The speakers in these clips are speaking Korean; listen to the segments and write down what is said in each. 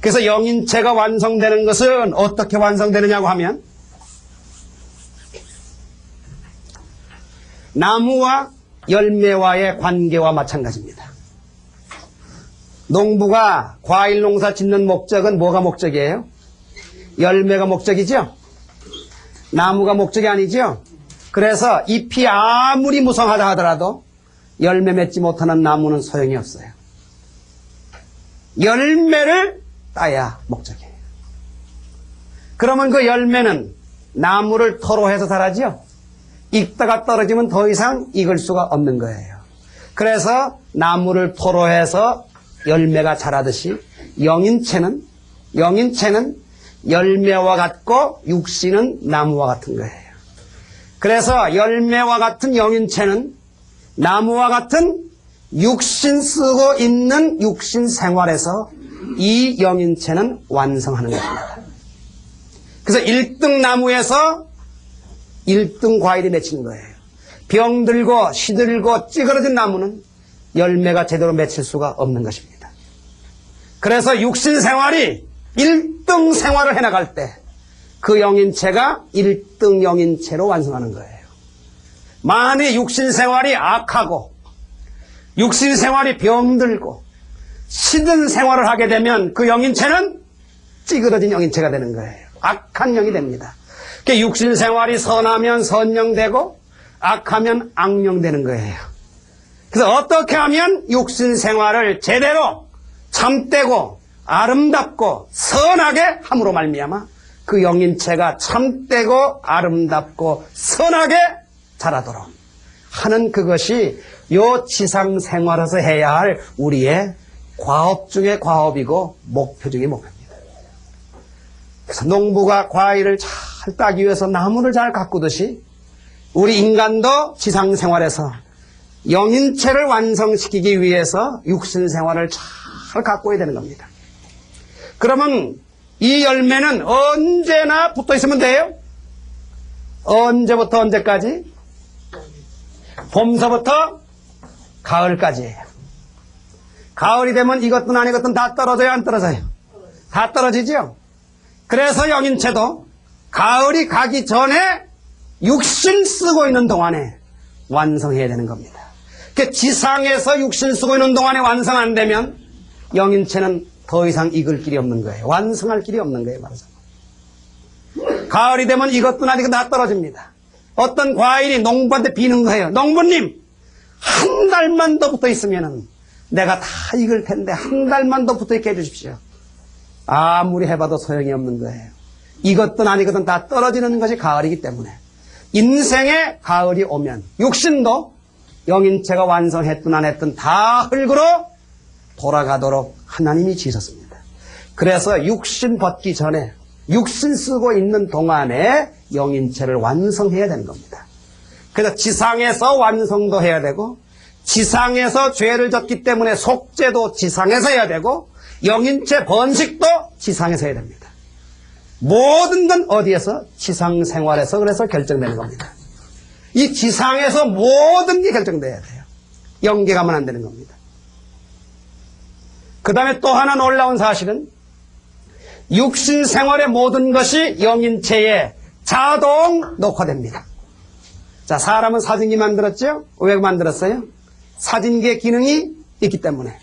그래서 영인체가 완성되는 것은 어떻게 완성되느냐고 하면 나무와 열매와의 관계와 마찬가지입니다. 농부가 과일 농사 짓는 목적은 뭐가 목적이에요? 열매가 목적이죠? 나무가 목적이 아니죠? 그래서 잎이 아무리 무성하다 하더라도 열매 맺지 못하는 나무는 소용이 없어요. 열매를 따야 목적이에요. 그러면 그 열매는 나무를 토로해서 자라죠? 익다가 떨어지면 더 이상 익을 수가 없는 거예요. 그래서 나무를 토로해서 열매가 자라듯이 영인체는 열매와 같고 육신은 나무와 같은 거예요. 그래서 열매와 같은 영인체는 나무와 같은 육신 쓰고 있는 육신 생활에서 이 영인체는 완성하는 겁니다. 그래서 1등 나무에서 1등 과일이 맺히는 거예요. 병들고 시들고 찌그러진 나무는 열매가 제대로 맺힐 수가 없는 것입니다. 그래서 육신 생활이 1등 생활을 해나갈 때 그 영인체가 1등 영인체로 완성하는 거예요. 만일 육신 생활이 악하고 육신 생활이 병들고 시든 생활을 하게 되면 그 영인체는 찌그러진 영인체가 되는 거예요. 악한 영이 됩니다. 육신 생활이 선하면 선영되고 악하면 악영되는 거예요. 그래서 어떻게 하면 육신 생활을 제대로 참되고 아름답고 선하게 함으로 말미암아 그 영인체가 참되고 아름답고 선하게 자라도록 하는 그것이 요 지상 생활에서 해야 할 우리의 과업 중의 과업이고 목표 중의 목표입니다. 그래서 농부가 과일을 잘 따기 위해서 나무를 잘 가꾸듯이 우리 인간도 지상 생활에서 영인체를 완성시키기 위해서 육신 생활을 잘 가꿔야 되는 겁니다. 그러면 이 열매는 언제나 붙어 있으면 돼요? 언제부터 언제까지? 봄서부터 가을까지예요. 가을이 되면 이것든 아니것든 다 떨어져요, 안 떨어져요? 다 떨어지죠? 그래서 영인체도 가을이 가기 전에 육신 쓰고 있는 동안에 완성해야 되는 겁니다. 지상에서 육신 쓰고 있는 동안에 완성 안 되면 영인체는 더 이상 익을 길이 없는 거예요. 완성할 길이 없는 거예요, 말하자면. 가을이 되면 이것도 아니고 다 떨어집니다. 어떤 과일이 농부한테 비는 거예요. 농부님, 한 달만 더 붙어 있으면 내가 다 익을 텐데 한 달만 더 붙어 있게 해주십시오. 아무리 해봐도 소용이 없는 거예요. 이것도 아니거든 다 떨어지는 것이 가을이기 때문에 인생에 가을이 오면 육신도 영인체가 완성했든 안 했든 다 흙으로 돌아가도록 하나님이 지으셨습니다. 그래서 육신 벗기 전에 육신 쓰고 있는 동안에 영인체를 완성해야 되는 겁니다. 그래서 지상에서 완성도 해야 되고 지상에서 죄를 졌기 때문에 속죄도 지상에서 해야 되고 영인체 번식도 지상에서 해야 됩니다. 모든 건 어디에서? 지상 생활에서 그래서 결정되는 겁니다. 이 지상에서 모든 게 결정돼야 돼요. 연계가면 안 되는 겁니다. 그 다음에 또 하나 놀라운 사실은 육신 생활의 모든 것이 영인체에 자동 녹화됩니다. 자, 사람은 사진기 만들었죠? 왜 만들었어요? 사진기의 기능이 있기 때문에.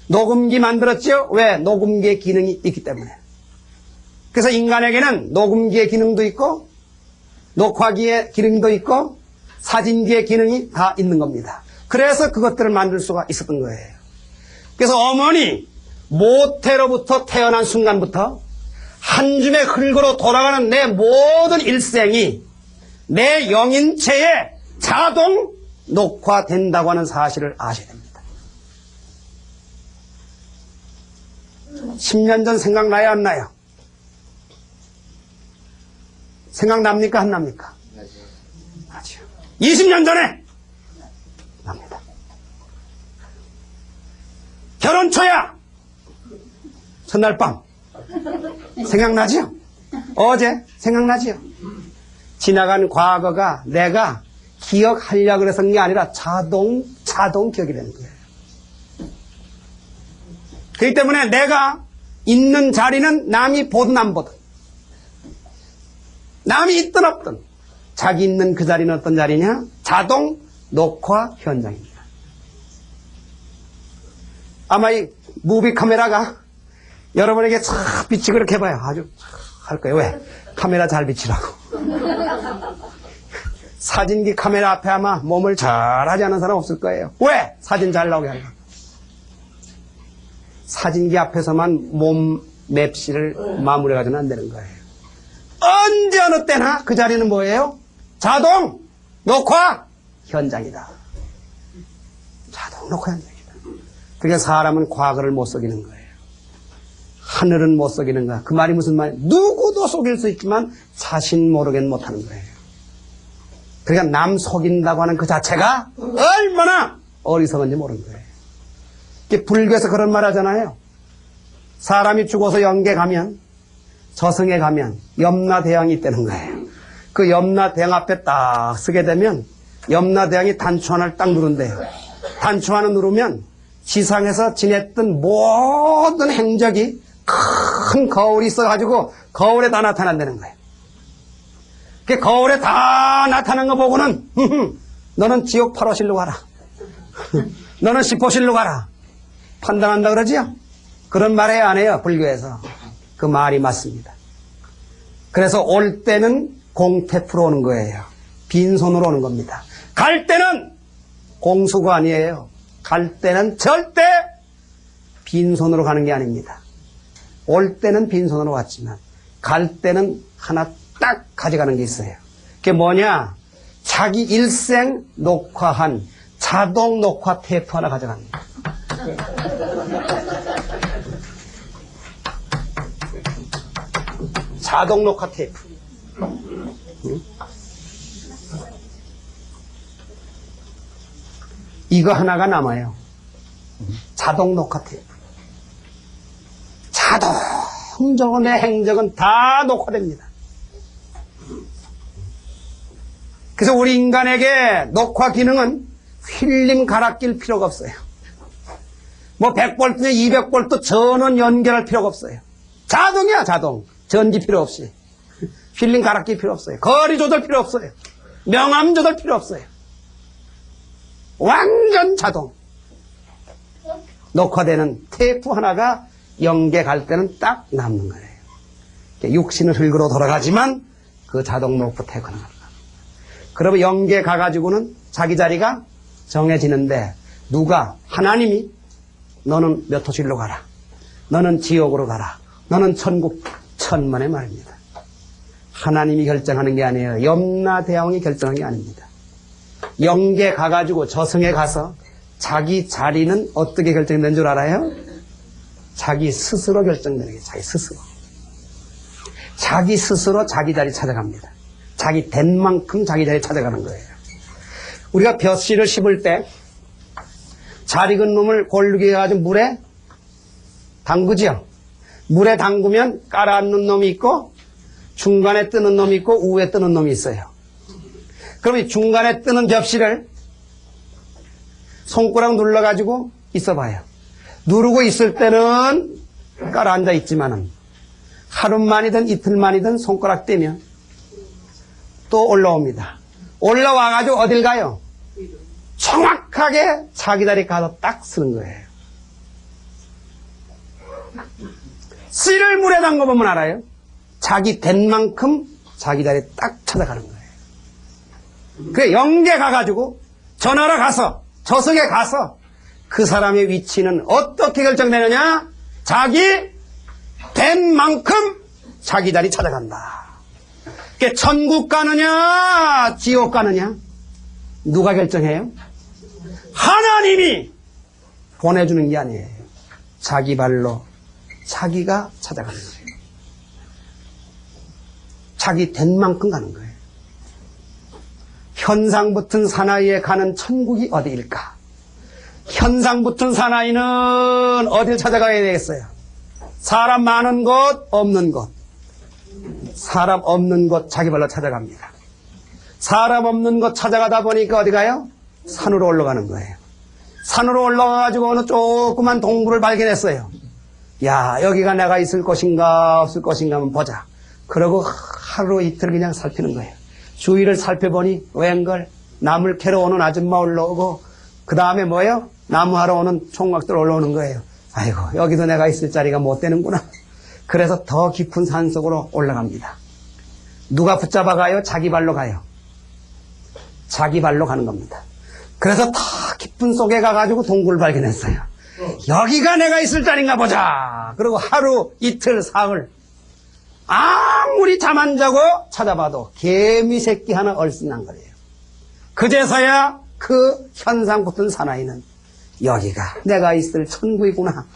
녹음기 만들었죠? 왜? 녹음기의 기능이 있기 때문에. 그래서 인간에게는 녹음기의 기능도 있고 녹화기의 기능도 있고 사진기의 기능이 다 있는 겁니다. 그래서 그것들을 만들 수가 있었던 거예요. 그래서 어머니 모태로부터 태어난 순간부터 한 줌의 흙으로 돌아가는 내 모든 일생이 내 영인체에 자동 녹화된다고 하는 사실을 아셔야 됩니다. 10년 전 생각나요, 안 나요? 생각납니까, 안 납니까? 나죠. 20년 전에 납니다. 결혼 초야 첫날 밤 생각나지요? 어제 생각나지요? 지나간 과거가 내가 기억하려고 그래서 게 아니라 자동 기억이 되는 거예요. 그렇기 때문에 내가 있는 자리는 남이 보든 안 보든, 남이 있든 없든 자기 있는 그 자리는 어떤 자리냐? 자동 녹화 현장입니다. 아마 이 무비 카메라가 여러분에게 쫙 비치고 그렇게 해봐요. 아주 할 거예요. 왜? 카메라 잘 비치라고. 사진기 카메라 앞에 아마 몸을 잘 하지 않은 사람 없을 거예요. 왜? 사진 잘 나오게 하려고. 사진기 앞에서만 몸 맵시를 마무리해가지고는 안 되는 거예요. 언제 어느 때나 그 자리는 뭐예요? 자동 녹화 현장이다. 자동 녹화 현장이다. 그러니까 사람은 과거를 못 속이는 거예요. 하늘은 못 속이는 거야. 그 말이 무슨 말이에요? 누구도 속일 수 있지만 자신 모르게는 못하는 거예요. 그러니까 남 속인다고 하는 그 자체가 얼마나 어리석은지 모르는 거예요. 불교에서 그런 말 하잖아요. 사람이 죽어서 영계 가면, 저승에 가면 염라대왕이 있다는 거예요. 그 염라대왕 앞에 딱 서게 되면 염라대왕이 단추 하나를 딱 누른대요. 단추 하나 누르면 지상에서 지냈던 모든 행적이 큰 거울이 있어가지고 거울에 다 나타난다는 거예요. 그 거울에 다 나타난 거 보고는 너는 지옥 8호실로 가라. 너는 10호실로 가라. 판단한다 그러지요? 그런 말 해요, 안 해요? 불교에서. 그 말이 맞습니다. 그래서 올 때는 공태프로 오는 거예요. 빈손으로 오는 겁니다. 갈 때는 공수가 아니에요. 갈 때는 절대 빈손으로 가는 게 아닙니다. 올 때는 빈손으로 왔지만 갈 때는 하나 딱 가져가는 게 있어요. 그게 뭐냐? 자기 일생 녹화한 자동 녹화 테이프 하나 가져갑니다. 자동 녹화 테이프. 이거 하나가 남아요. 자동 녹화 테이프. 자동적으로 내 행적은 다 녹화됩니다. 그래서 우리 인간에게 녹화 기능은 필름 갈아 낄 필요가 없어요. 뭐 100볼트냐 200볼트 전원 연결할 필요가 없어요. 자동이야, 자동. 전기 필요 없이. 필름 갈아 낄 필요 없어요. 거리 조절 필요 없어요. 명암 조절 필요 없어요. 완전 자동. 녹화되는 테이프 하나가 영계 갈 때는 딱 남는 거예요. 육신은 흙으로 돌아가지만 그 자동 녹화 테이프는 합니다. 그러면 영계 가가지고는 자기 자리가 정해지는데 누가? 하나님이 너는 몇 호실로 가라. 너는 지옥으로 가라. 너는 천국 천만의 말입니다. 하나님이 결정하는 게 아니에요. 염라대왕이 결정한 게 아닙니다. 영계 가가지고 저승에 가서 자기 자리는 어떻게 결정된 줄 알아요? 자기 스스로 결정되는 게 자기 스스로. 자기 스스로 자기 자리 찾아갑니다. 자기 된 만큼 자기 자리 찾아가는 거예요. 우리가 벼씨를 씹을 때 잘 익은 놈을 골르게 해가지고 물에 담그죠. 물에 담그면 깔아앉는 놈이 있고 중간에 뜨는 놈이 있고 우에 뜨는 놈이 있어요. 그럼 이 중간에 뜨는 벼씨를 손가락 눌러가지고 있어봐요. 누르고 있을 때는 깔아앉아 있지만은 하루만이든 이틀만이든 손가락 떼면 또 올라옵니다. 올라와가지고 어딜 가요? 정확하게 자기 자리 가서 딱 쓰는 거예요. 씨를 물에 담궈보면 알아요. 자기 된 만큼 자기 자리 딱 찾아가는 거예요. 그래, 영계 가가지고 전하러 가서 저승에 가서 그 사람의 위치는 어떻게 결정되느냐? 자기 된 만큼 자기 자리 찾아간다. 그게 천국 가느냐 지옥 가느냐 누가 결정해요? 하나님이 보내주는 게 아니에요. 자기 발로 자기가 찾아가는 거예요. 자기 된 만큼 가는 거예요. 현상 붙은 사나이에 가는 천국이 어디일까? 현상 붙은 사나이는 어딜 찾아가야 되겠어요? 사람 많은 곳, 없는 곳. 사람 없는 곳 자기 발로 찾아갑니다. 사람 없는 곳 찾아가다 보니까 어디 가요? 산으로 올라가는 거예요. 산으로 올라가가지고 어느 조그만 동굴을 발견했어요. 야, 여기가 내가 있을 것인가 없을 것인가 한번 보자. 그러고 하루 이틀 그냥 살피는 거예요. 주위를 살펴보니 웬걸 나물 캐러 오는 아줌마 올라오고 그 다음에 뭐예요? 나무하러 오는 총각들 올라오는 거예요. 아이고, 여기도 내가 있을 자리가 못 되는구나. 그래서 더 깊은 산속으로 올라갑니다. 누가 붙잡아가요? 자기 발로 가요. 자기 발로 가는 겁니다. 그래서 더 깊은 속에 가가지고 동굴을 발견했어요. 여기가 내가 있을 자리인가 보자. 그리고 하루, 이틀, 사흘 아무리 잠 안 자고 찾아봐도 개미 새끼 하나 얼씬한거려요. 그제서야 그 현상 붙은 사나이는 여기가 내가 있을 천국이구나.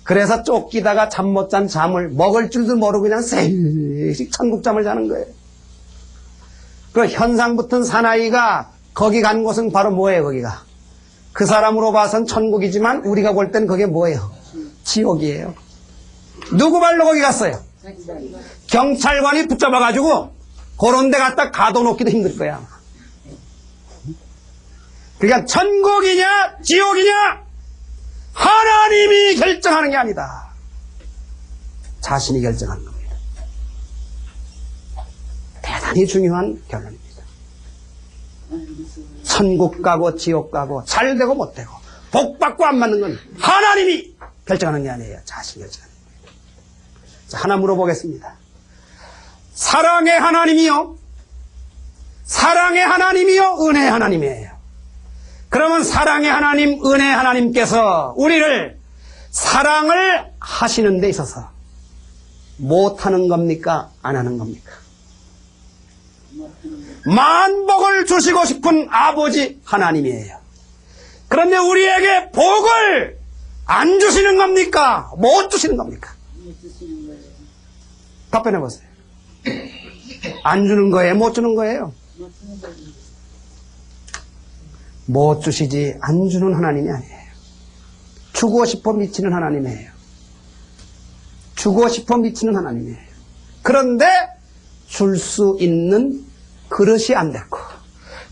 그래서 쫓기다가 잠 못 잔 잠을 먹을 줄도 모르고 그냥 셀씩 천국잠을 자는 거예요. 그 현상 붙은 사나이가 거기 간 곳은 바로 뭐예요? 거기가 그 사람으로 봐선 천국이지만 우리가 볼 땐 그게 뭐예요? 지옥이에요. 누구 발로 거기 갔어요? 경찰관이 붙잡아가지고 그런 데 갖다 가둬놓기도 힘들 거야. 그러니까 천국이냐 지옥이냐 하나님이 결정하는 게 아니다. 자신이 결정하는 겁니다. 대단히 중요한 결론입니다. 천국 가고 지옥 가고 잘 되고 못 되고 복 받고 안 받는 건 하나님이 결정하는 게 아니에요. 자신이 결정하는 거예요. 자, 하나 물어보겠습니다. 사랑의 하나님이요? 사랑의 하나님이요? 은혜의 하나님이에요. 그러면 사랑의 하나님, 은혜의 하나님께서 우리를 사랑을 하시는 데 있어서 못하는 겁니까? 안 하는 겁니까? 만복을 주시고 싶은 아버지 하나님이에요. 그런데 우리에게 복을 안 주시는 겁니까? 못 주시는 겁니까? 답변해 보세요. 안 주는 거예요? 못 주는 거예요? 못 주시지 안 주는 하나님이 아니에요. 주고 싶어 미치는 하나님이에요. 주고 싶어 미치는 하나님이에요. 그런데 줄 수 있는 그릇이 안 됐고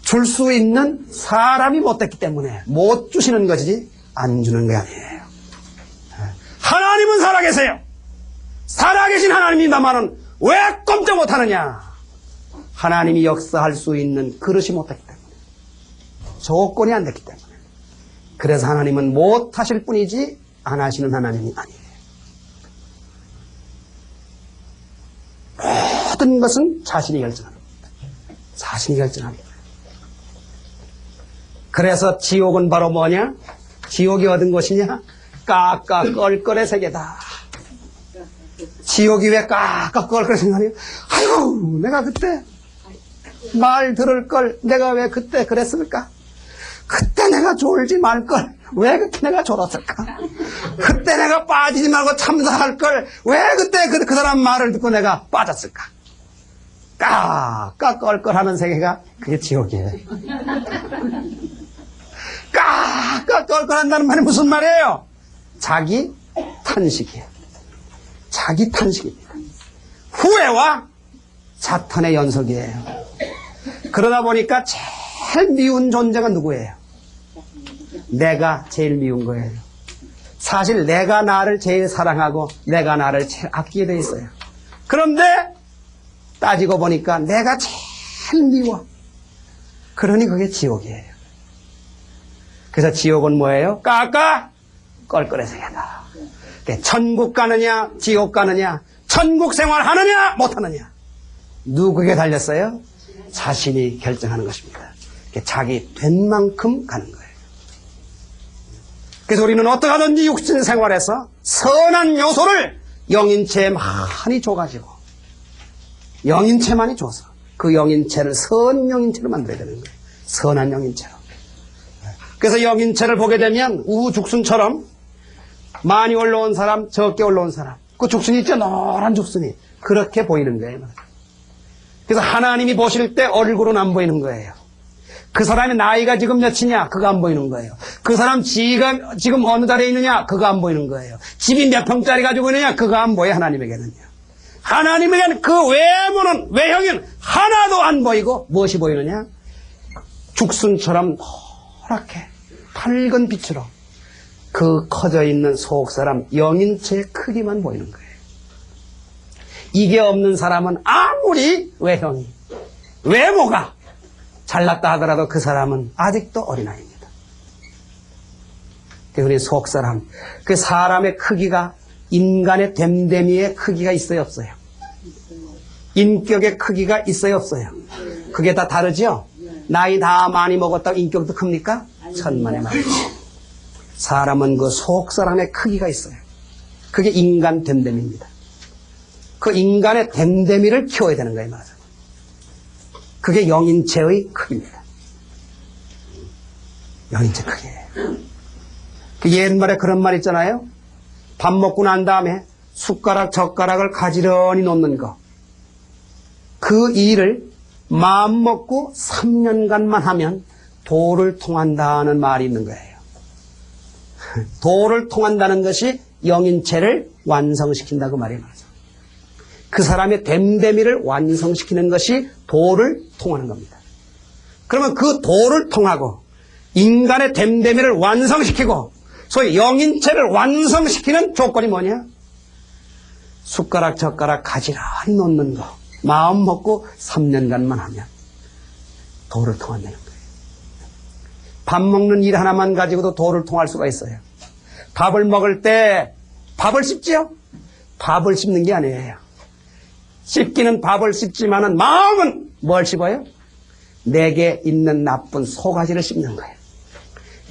줄 수 있는 사람이 못 됐기 때문에 못 주시는 것이지 안 주는 게 아니에요. 하나님은 살아계세요. 살아계신 하나님이다마는 왜 꼼짝 못하느냐? 하나님이 역사할 수 있는 그릇이 못됐기 때문에 조건이 안 됐기 때문에 그래서 하나님은 못하실 뿐이지 안 하시는 하나님이 아니에요. 모든 것은 자신이 결정하는 겁니다. 자신이 결정하는 거예요. 그래서 지옥은 바로 뭐냐? 지옥이 얻은 것이냐? 까까 껄껄의 세계다. 지옥이 왜 까까 껄껄의 생각이에요? 아이고 내가 그때 말 들을 걸 내가 왜 그때 그랬을까? 그때 내가 졸지 말걸 왜 그때 내가 졸았을까? 그때 내가 빠지지 말고 참사할 걸 왜 그때 그 사람 말을 듣고 내가 빠졌을까? 까까 껄껄하는 세계가 그게 지옥이에요. 까까 껄껄한다는 말이 무슨 말이에요? 자기 탄식이에요. 자기 탄식입니다. 후회와 자탄의 연속이에요. 그러다 보니까 제일 미운 존재가 누구예요? 내가 제일 미운 거예요. 사실 내가 나를 제일 사랑하고 내가 나를 제일 아끼게 돼 있어요. 그런데 따지고 보니까 내가 제일 미워. 그러니 그게 지옥이에요. 그래서 지옥은 뭐예요? 까까 껄껄의 세계다. 천국 가느냐 지옥 가느냐 천국 생활 하느냐 못하느냐 누구에게 달렸어요? 자신이 결정하는 것입니다. 자기 된 만큼 가는 거예요. 그래서 우리는 어떻게 하든지 육신 생활에서 선한 요소를 영인체에 많이 줘가지고 영인체만이 줘서 그 영인체를 선 영인체로 만들어야 되는 거예요. 선한 영인체로. 그래서 영인체를 보게 되면 우죽순처럼 많이 올라온 사람, 적게 올라온 사람, 그 죽순이 있죠? 노란 죽순이. 그렇게 보이는 거예요. 그래서 하나님이 보실 때 얼굴은 안 보이는 거예요. 그 사람의 나이가 지금 몇이냐? 그거 안 보이는 거예요. 그 사람 지가 지금 어느 자리에 있느냐? 그거 안 보이는 거예요. 집이 몇 평짜리 가지고 있느냐? 그거 안 보여요. 하나님에게는요. 하나님에게는 그 외모는, 외형은 하나도 안 보이고 무엇이 보이느냐? 죽순처럼 노랗게 밝은 빛으로 그 커져 있는 속사람 영인체의 크기만 보이는 거예요. 이게 없는 사람은 아무리 외형이, 외모가 잘났다 하더라도 그 사람은 아직도 어린아이입니다. 우리 속사람, 그 사람의 크기가 인간의 됨됨이의 크기가 있어요, 없어요? 인격의 크기가 있어요, 없어요? 그게 다 다르죠? 나이 다 많이 먹었다고 인격도 큽니까? 천만의 말이죠. 사람은 그 속사람의 크기가 있어요. 그게 인간 됨됨이입니다. 그 인간의 됨됨이를 키워야 되는 거예요, 맞아. 그게 영인체의 크기입니다. 영인체 크기예요. 그 옛말에 그런 말 있잖아요. 밥 먹고 난 다음에 숟가락, 젓가락을 가지런히 놓는 거. 그 일을 마음 먹고 3년간만 하면 도를 통한다는 말이 있는 거예요. 도를 통한다는 것이 영인체를 완성시킨다고 말이에요. 그 사람의 됨됨이를 완성시키는 것이 도를 통하는 겁니다. 그러면 그 도를 통하고 인간의 됨됨이를 완성시키고 소위 영인체를 완성시키는 조건이 뭐냐? 숟가락 젓가락 가지런히 놓는 거. 마음 먹고 3년간만 하면 도를 통한다는 거예요. 밥 먹는 일 하나만 가지고도 도를 통할 수가 있어요. 밥을 먹을 때 밥을 씹지요? 밥을 씹는 게 아니에요. 씹기는 밥을 씹지만은 마음은 뭘 씹어요? 내게 있는 나쁜 소가지를 씹는 거예요.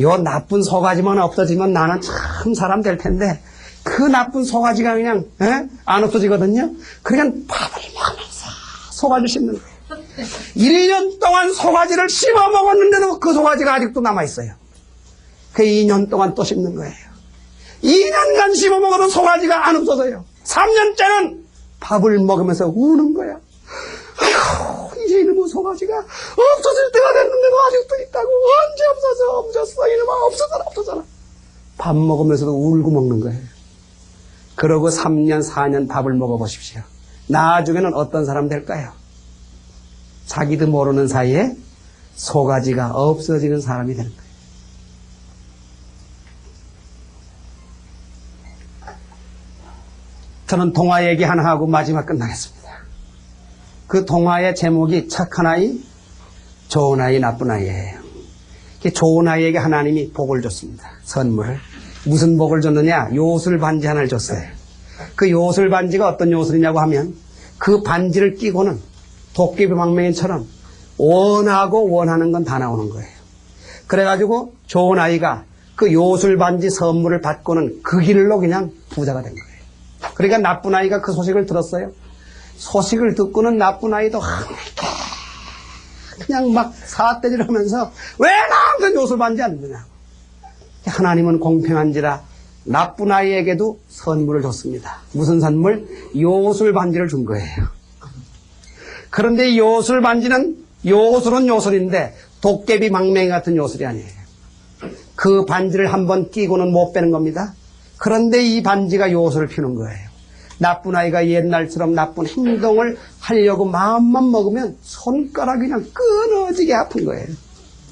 요 나쁜 소가지만 없어지면 나는 참 사람 될 텐데 그 나쁜 소가지가 그냥 안 없어지거든요. 그러니까 밥을 먹으면서 소가지를 씹는 거예요. 1년 동안 소가지를 씹어 먹었는데도 그 소가지가 아직도 남아있어요. 그 2년 동안 또 씹는 거예요. 2년간 씹어 먹어도 소가지가 안 없어져요. 3년째는 밥을 먹으면서 우는 거야. 아이고, 이제 이놈의 소가지가 없어질 때가 됐는데도 아직도 있다고. 언제 없어졌어. 이놈아, 없어져라. 밥 먹으면서도 울고 먹는 거예요. 그러고 3년, 4년 밥을 먹어보십시오. 나중에는 어떤 사람 될까요? 자기도 모르는 사이에 소가지가 없어지는 사람이 되는 거예요. 저는 동화 얘기 하나 하고 마지막 끝나겠습니다. 그 동화의 제목이 착한 아이, 좋은 아이, 나쁜 아이예요. 좋은 아이에게 하나님이 복을 줬습니다. 선물을. 무슨 복을 줬느냐? 요술 반지 하나를 줬어요. 그 요술 반지가 어떤 요술이냐고 하면 그 반지를 끼고는 도깨비 망명인처럼 원하고 원하는 건 다 나오는 거예요. 그래가지고 좋은 아이가 그 요술 반지 선물을 받고는 그 길로 그냥 부자가 된 거예요. 그러니까 나쁜 아이가 그 소식을 들었어요. 소식을 듣고는 나쁜 아이도 그냥 막 사태질 하면서 왜 나한테 요술 반지 안 주냐. 하나님은 공평한지라 나쁜 아이에게도 선물을 줬습니다. 무슨 선물? 요술 반지를 준 거예요. 그런데 이 요술 반지는 요술은 요술인데 도깨비 망명이 같은 요술이 아니에요. 그 반지를 한번 끼고는 못 빼는 겁니다. 그런데 이 반지가 요술을 피우는 거예요. 나쁜 아이가 옛날처럼 나쁜 행동을 하려고 마음만 먹으면 손가락이 그냥 끊어지게 아픈 거예요.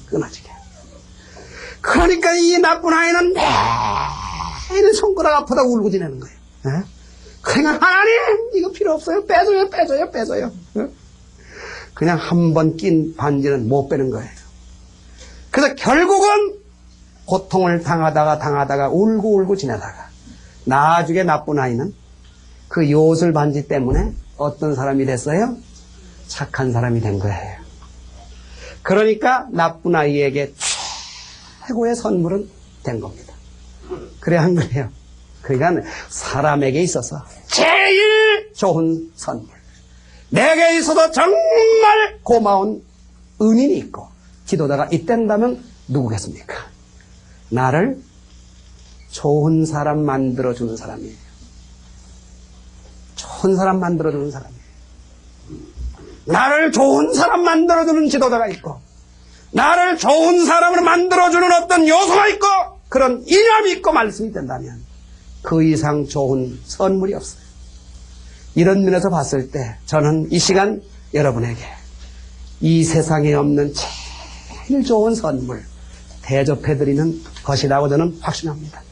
끊어지게. 그러니까 이 나쁜 아이는 매일 손가락 아프다고 울고 지내는 거예요. 그러니까 하나님 이거 필요 없어요. 빼줘요. 그냥 한 번 낀 반지는 못 빼는 거예요. 그래서 결국은 고통을 당하다가 울고 지내다가 나중에 나쁜 아이는 그 요술 반지 때문에 어떤 사람이 됐어요? 착한 사람이 된 거예요. 그러니까 나쁜 아이에게 최고의 선물은 된 겁니다. 그래 한 거예요. 그러니까 사람에게 있어서 제일 좋은 선물. 내게 있어서 정말 고마운 은인이 있고 지도자가 있댄다면 누구겠습니까? 나를 좋은 사람 만들어주는 사람이에요. 좋은 사람 만들어주는 사람이에요. 나를 좋은 사람 만들어주는 지도자가 있고 나를 좋은 사람을 만들어주는 어떤 요소가 있고 그런 이념이 있고 말씀이 된다면 그 이상 좋은 선물이 없어요. 이런 면에서 봤을 때 저는 이 시간 여러분에게 이 세상에 없는 제일 좋은 선물 대접해드리는 것이라고 저는 확신합니다.